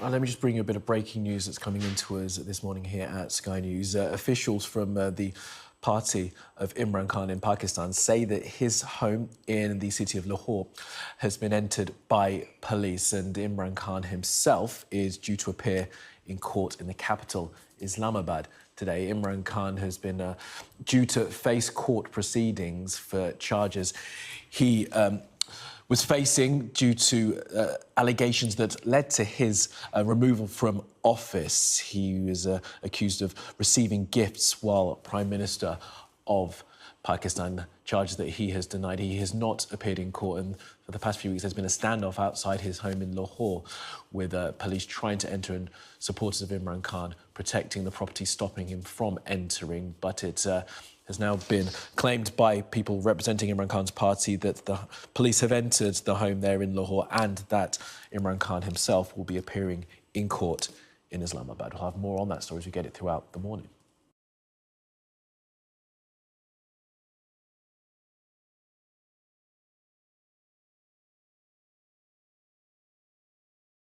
Let me just bring you a bit of breaking news that's coming into us this morning here at Sky News. Officials from the party of Imran Khan in Pakistan say that his home in the city of Lahore has been entered by police, and Imran Khan himself is due to appear in court in the capital, Islamabad, today. Imran Khan has been due to face court proceedings for charges he was facing due to allegations that led to his removal from office. He was accused of receiving gifts while Prime Minister of Pakistan, charges that he has denied. He has not appeared in court, and for the past few weeks there's been a standoff outside his home in Lahore with police trying to enter and supporters of Imran Khan protecting the property, stopping him from entering. But it has now been claimed by people representing Imran Khan's party that the police have entered the home there in Lahore and that Imran Khan himself will be appearing in court in Islamabad. We'll have more on that story as we get it throughout the morning.